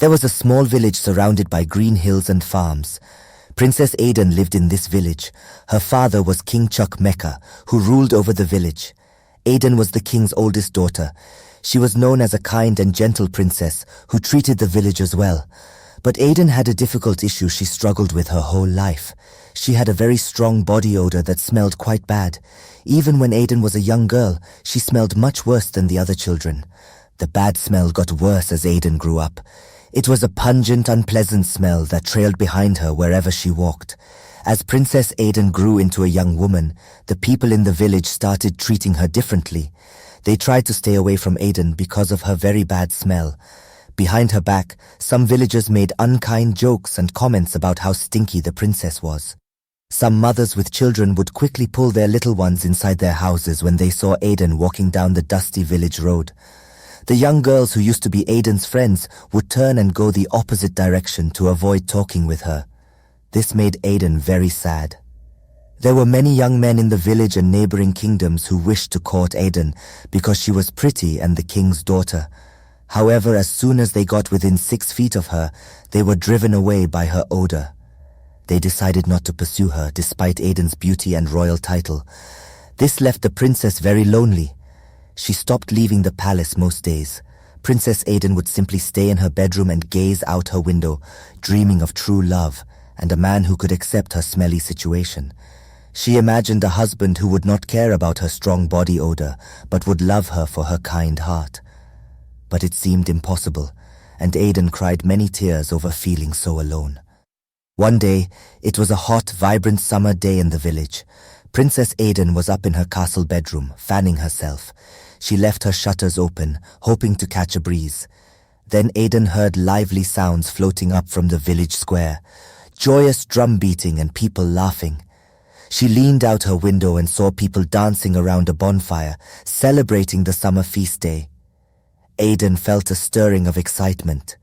There was a small village surrounded by green hills and farms. Princess Adanne lived in this village. Her father was King Mecca, who ruled over the village. Adanne was the king's oldest daughter. She was known as a kind and gentle princess who treated the villagers well. But Adanne had a difficult issue she struggled with her whole life. She had a very strong body odor that smelled quite bad. Even when Adanne was a young girl, she smelled much worse than the other children. The bad smell got worse as Adanne grew up. It was a pungent, unpleasant smell that trailed behind her wherever she walked. As Princess Adanne grew into a young woman, the people in the village started treating her differently. They tried to stay away from Adanne because of her very bad smell. Behind her back, some villagers made unkind jokes and comments about how stinky the princess was. Some mothers with children would quickly pull their little ones inside their houses when they saw Adanne walking down the dusty village road. The young girls who used to be Adanne's friends would turn and go the opposite direction to avoid talking with her. This made Adanne very sad. There were many young men in the village and neighboring kingdoms who wished to court Adanne because she was pretty and the king's daughter. However, as soon as they got within 6 feet of her, they were driven away by her odor. They decided not to pursue her despite Adanne's beauty and royal title. This left the princess very lonely. She stopped leaving the palace most days. Princess Adanne would simply stay in her bedroom and gaze out her window, dreaming of true love and a man who could accept her smelly situation. She imagined a husband who would not care about her strong body odor, but would love her for her kind heart. But it seemed impossible, and Adanne cried many tears over feeling so alone. One day, it was a hot, vibrant summer day in the village. Princess Adanne was up in her castle bedroom, fanning herself. She left her shutters open, hoping to catch a breeze. Then Adanne heard lively sounds floating up from the village square, joyous drum beating and people laughing. She leaned out her window and saw people dancing around a bonfire, celebrating the summer feast day. Adanne felt a stirring of excitement.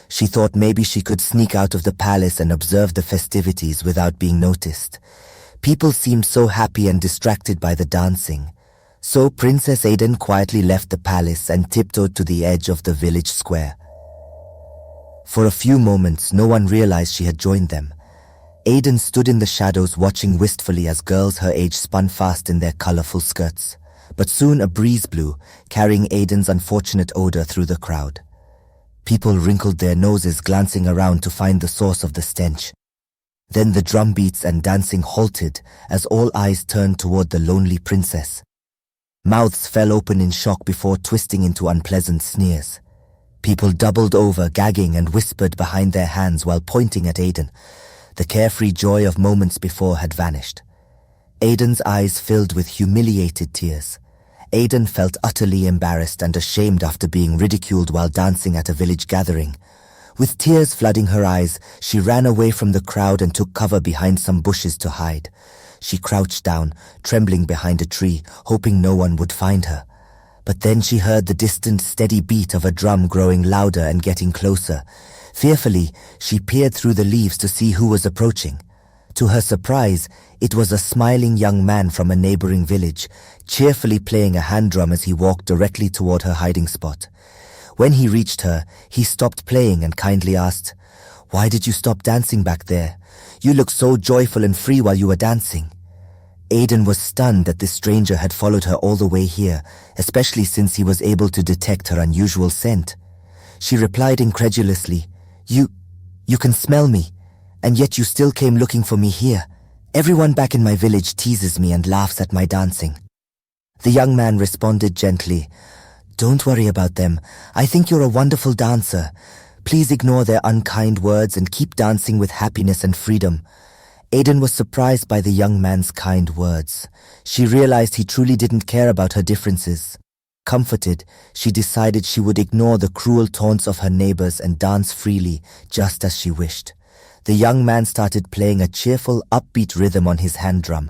She thought maybe she could sneak out of the palace and observe the festivities without being noticed. People seemed so happy and distracted by the dancing. So Princess Adanne quietly left the palace and tiptoed to the edge of the village square. For a few moments, no one realized she had joined them. Adanne stood in the shadows watching wistfully as girls her age spun fast in their colorful skirts. But soon a breeze blew, carrying Adanne's unfortunate odor through the crowd. People wrinkled their noses, glancing around to find the source of the stench. Then the drum beats and dancing halted as all eyes turned toward the lonely princess. Mouths fell open in shock before twisting into unpleasant sneers. People doubled over, gagging, and whispered behind their hands while pointing at Adanne. The carefree joy of moments before had vanished. Adanne's eyes filled with humiliated tears. Adanne felt utterly embarrassed and ashamed after being ridiculed while dancing at a village gathering. With tears flooding her eyes, she ran away from the crowd and took cover behind some bushes to hide. She crouched down, trembling behind a tree, hoping no one would find her. But then she heard the distant, steady beat of a drum growing louder and getting closer. Fearfully, she peered through the leaves to see who was approaching. To her surprise, it was a smiling young man from a neighboring village, cheerfully playing a hand drum as he walked directly toward her hiding spot. When he reached her, he stopped playing and kindly asked, "Why did you stop dancing back there? You looked so joyful and free while you were dancing." Adanne was stunned that this stranger had followed her all the way here, especially since he was able to detect her unusual scent. She replied incredulously, You can smell me, and yet you still came looking for me here. Everyone back in my village teases me and laughs at my dancing." The young man responded gently, "Don't worry about them. I think you're a wonderful dancer. Please ignore their unkind words and keep dancing with happiness and freedom." Adanne was surprised by the young man's kind words. She realized he truly didn't care about her differences. Comforted, she decided she would ignore the cruel taunts of her neighbors and dance freely, just as she wished. The young man started playing a cheerful, upbeat rhythm on his hand drum.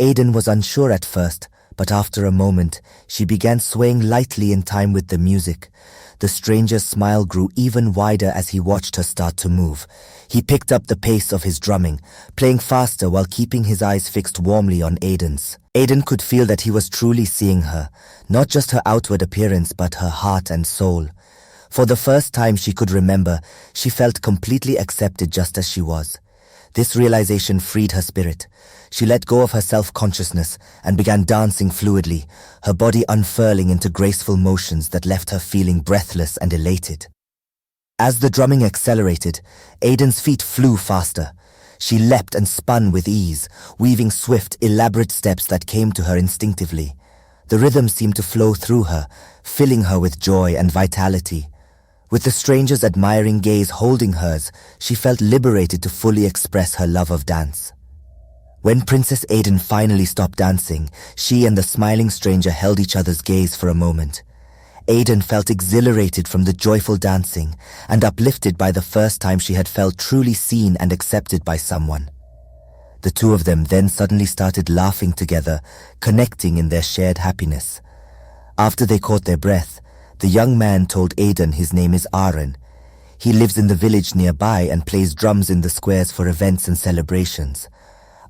Adanne was unsure at first, but after a moment, she began swaying lightly in time with the music. The stranger's smile grew even wider as he watched her start to move. He picked up the pace of his drumming, playing faster while keeping his eyes fixed warmly on Adanne's. Adanne could feel that he was truly seeing her, not just her outward appearance but her heart and soul. For the first time she could remember, she felt completely accepted just as she was. This realization freed her spirit. She let go of her self-consciousness and began dancing fluidly, her body unfurling into graceful motions that left her feeling breathless and elated. As the drumming accelerated, Adanne's feet flew faster. She leapt and spun with ease, weaving swift, elaborate steps that came to her instinctively. The rhythm seemed to flow through her, filling her with joy and vitality. With the stranger's admiring gaze holding hers, she felt liberated to fully express her love of dance. When Princess Adanne finally stopped dancing, she and the smiling stranger held each other's gaze for a moment. Adanne felt exhilarated from the joyful dancing and uplifted by the first time she had felt truly seen and accepted by someone. The two of them then suddenly started laughing together, connecting in their shared happiness. After they caught their breath, the young man told Adanne his name is Adanne. He lives in the village nearby and plays drums in the squares for events and celebrations.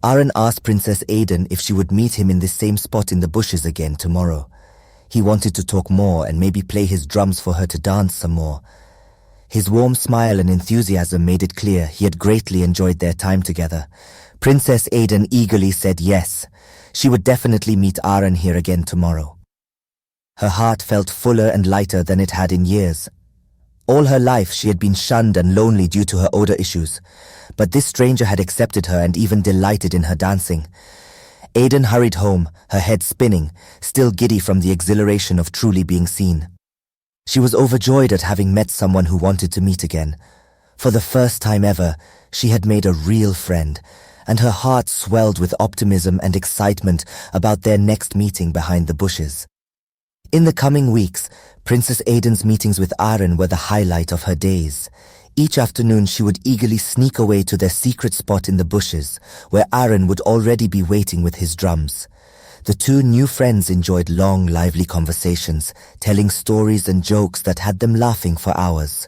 Adanne asked Princess Adanne if she would meet him in this same spot in the bushes again tomorrow. He wanted to talk more and maybe play his drums for her to dance some more. His warm smile and enthusiasm made it clear he had greatly enjoyed their time together. Princess Adanne eagerly said yes. She would definitely meet Adanne here again tomorrow. Her heart felt fuller and lighter than it had in years. All her life she had been shunned and lonely due to her odor issues, but this stranger had accepted her and even delighted in her dancing. Adanne hurried home, her head spinning, still giddy from the exhilaration of truly being seen. She was overjoyed at having met someone who wanted to meet again. For the first time ever, she had made a real friend, and her heart swelled with optimism and excitement about their next meeting behind the bushes. In the coming weeks, Princess Adanne's meetings with Adanne were the highlight of her days. Each afternoon she would eagerly sneak away to their secret spot in the bushes, where Adanne would already be waiting with his drums. The two new friends enjoyed long, lively conversations, telling stories and jokes that had them laughing for hours.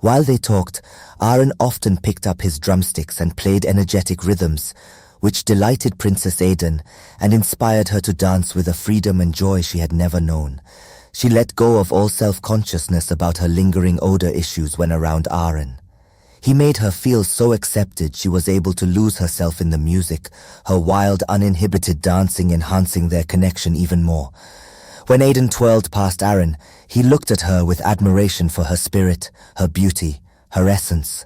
While they talked, Adanne often picked up his drumsticks and played energetic rhythms, which delighted Princess Adanne and inspired her to dance with a freedom and joy she had never known. She let go of all self-consciousness about her lingering odor issues when around Adanne. He made her feel so accepted she was able to lose herself in the music, her wild, uninhibited dancing enhancing their connection even more. When Adanne twirled past Adanne, he looked at her with admiration for her spirit, her beauty, her essence.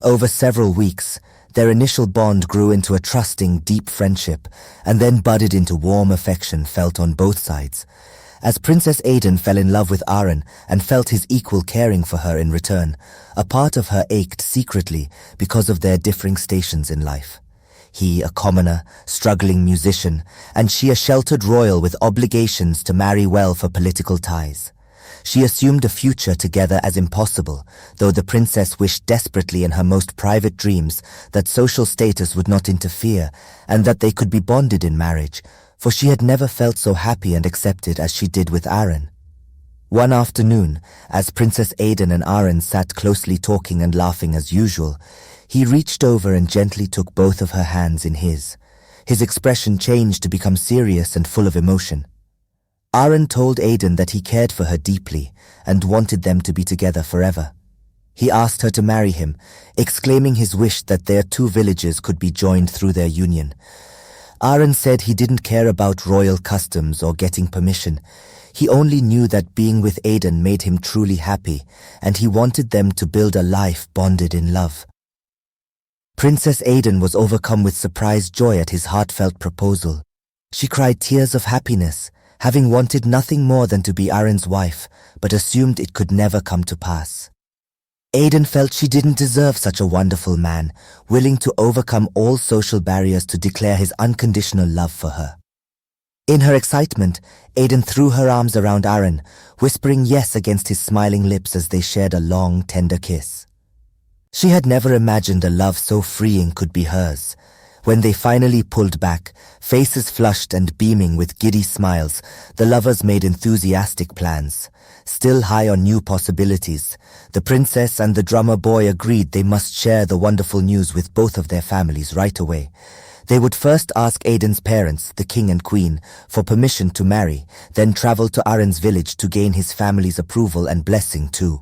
Over several weeks, their initial bond grew into a trusting, deep friendship, and then budded into warm affection felt on both sides. As Princess Adanne fell in love with Adanne and felt his equal caring for her in return, a part of her ached secretly because of their differing stations in life. He, a commoner, struggling musician, and she a sheltered royal with obligations to marry well for political ties. She assumed a future together as impossible, though the princess wished desperately in her most private dreams that social status would not interfere and that they could be bonded in marriage, for she had never felt so happy and accepted as she did with Adanne. One afternoon, as Princess Adanne and Adanne sat closely talking and laughing as usual, he reached over and gently took both of her hands in his. His expression changed to become serious and full of emotion. Adanne told Adanne that he cared for her deeply and wanted them to be together forever. He asked her to marry him, exclaiming his wish that their two villages could be joined through their union. Adanne said he didn't care about royal customs or getting permission. He only knew that being with Adanne made him truly happy, and he wanted them to build a life bonded in love. Princess Adanne was overcome with surprised joy at his heartfelt proposal. She cried tears of happiness, having wanted nothing more than to be Adanne's wife, but assumed it could never come to pass. Adanne felt she didn't deserve such a wonderful man, willing to overcome all social barriers to declare his unconditional love for her. In her excitement, Adanne threw her arms around Adanne, whispering yes against his smiling lips as they shared a long, tender kiss. She had never imagined a love so freeing could be hers. When they finally pulled back, faces flushed and beaming with giddy smiles, the lovers made enthusiastic plans. Still high on new possibilities, the princess and the drummer boy agreed they must share the wonderful news with both of their families right away. They would first ask Adanne's parents, the king and queen, for permission to marry, then travel to Adanne's village to gain his family's approval and blessing too.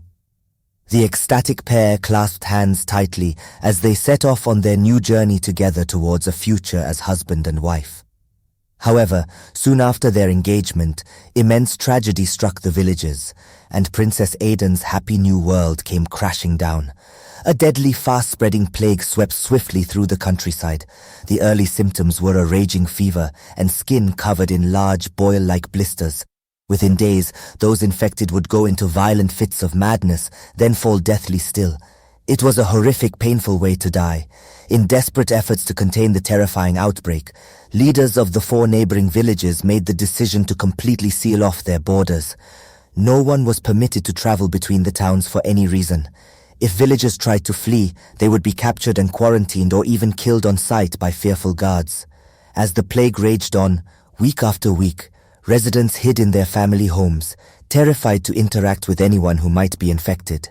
The ecstatic pair clasped hands tightly as they set off on their new journey together towards a future as husband and wife. However, soon after their engagement, immense tragedy struck the villagers, and Princess Adanne's happy new world came crashing down. A deadly, fast-spreading plague swept swiftly through the countryside. The early symptoms were a raging fever and skin covered in large, boil-like blisters. Within days, those infected would go into violent fits of madness, then fall deathly still. It was a horrific, painful way to die. In desperate efforts to contain the terrifying outbreak, leaders of the 4 neighboring villages made the decision to completely seal off their borders. No one was permitted to travel between the towns for any reason. If villagers tried to flee, they would be captured and quarantined or even killed on sight by fearful guards. As the plague raged on, week after week, residents hid in their family homes, terrified to interact with anyone who might be infected.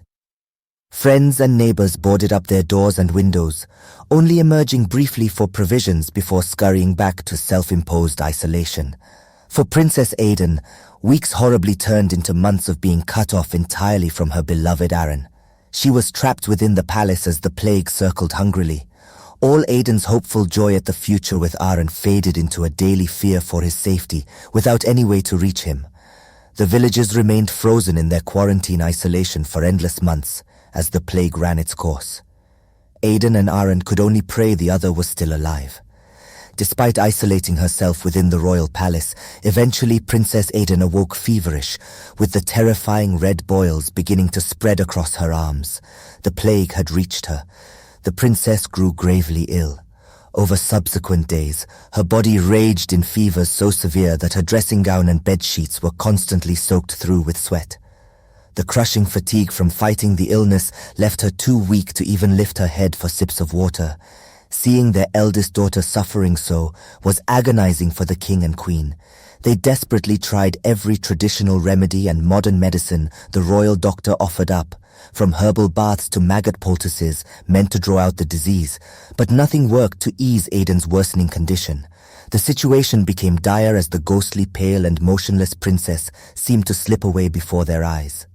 Friends and neighbors boarded up their doors and windows, only emerging briefly for provisions before scurrying back to self-imposed isolation. For Princess Adanne, weeks horribly turned into months of being cut off entirely from her beloved Adanne. She was trapped within the palace as the plague circled hungrily. All Adanne's hopeful joy at the future with Adanne faded into a daily fear for his safety, without any way to reach him. The villagers remained frozen in their quarantine isolation for endless months, as the plague ran its course. Adanne and Adanne could only pray the other was still alive. Despite isolating herself within the royal palace, eventually Princess Adanne awoke feverish, with the terrifying red boils beginning to spread across her arms. The plague had reached her. The princess grew gravely ill. Over subsequent days, her body raged in fevers so severe that her dressing gown and bed sheets were constantly soaked through with sweat. The crushing fatigue from fighting the illness left her too weak to even lift her head for sips of water. Seeing their eldest daughter suffering so was agonizing for the king and queen. They desperately tried every traditional remedy and modern medicine the royal doctor offered up, from herbal baths to maggot poultices meant to draw out the disease, but nothing worked to ease Adanne's worsening condition. The situation became dire as the ghostly, pale and motionless princess seemed to slip away before their eyes.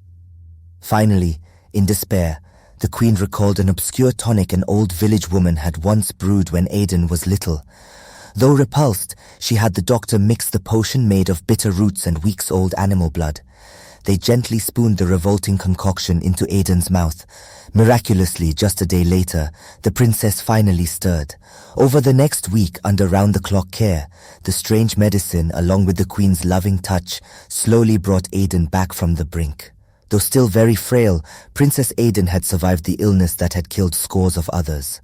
Finally, in despair, the queen recalled an obscure tonic an old village woman had once brewed when Adanne was little. Though repulsed, she had the doctor mix the potion made of bitter roots and weeks-old animal blood. They gently spooned the revolting concoction into Adanne's mouth. Miraculously, just a day later, the princess finally stirred. Over the next week, under round-the-clock care, the strange medicine, along with the queen's loving touch, slowly brought Adanne back from the brink. Though still very frail, Princess Adanne had survived the illness that had killed scores of others.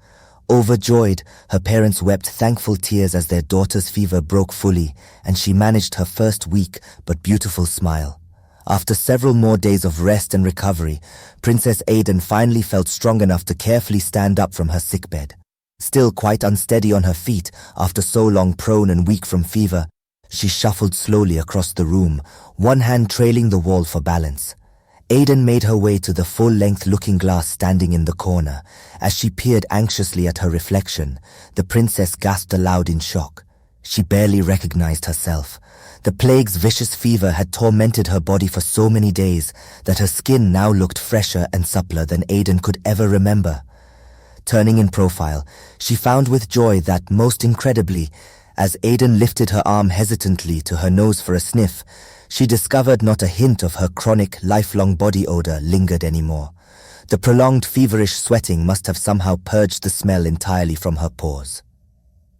Overjoyed, her parents wept thankful tears as their daughter's fever broke fully, and she managed her first weak but beautiful smile. After several more days of rest and recovery, Princess Adanne finally felt strong enough to carefully stand up from her sickbed. Still quite unsteady on her feet after so long prone and weak from fever, she shuffled slowly across the room, one hand trailing the wall for balance. Adanne made her way to the full-length looking glass standing in the corner. As she peered anxiously at her reflection, the princess gasped aloud in shock. She barely recognized herself. The plague's vicious fever had tormented her body for so many days that her skin now looked fresher and suppler than Adanne could ever remember. Turning in profile, she found with joy that, most incredibly, as Adanne lifted her arm hesitantly to her nose for a sniff, she discovered not a hint of her chronic, lifelong body odor lingered anymore. The prolonged feverish sweating must have somehow purged the smell entirely from her pores.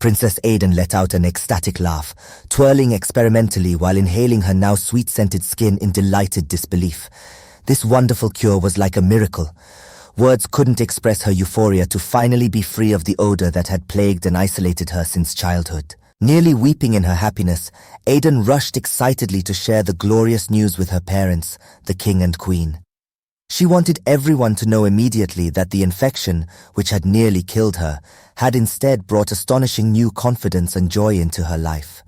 Princess Adanne let out an ecstatic laugh, twirling experimentally while inhaling her now sweet-scented skin in delighted disbelief. This wonderful cure was like a miracle. Words couldn't express her euphoria to finally be free of the odor that had plagued and isolated her since childhood. Nearly weeping in her happiness, Adanne rushed excitedly to share the glorious news with her parents, the king and queen. She wanted everyone to know immediately that the infection, which had nearly killed her, had instead brought astonishing new confidence and joy into her life.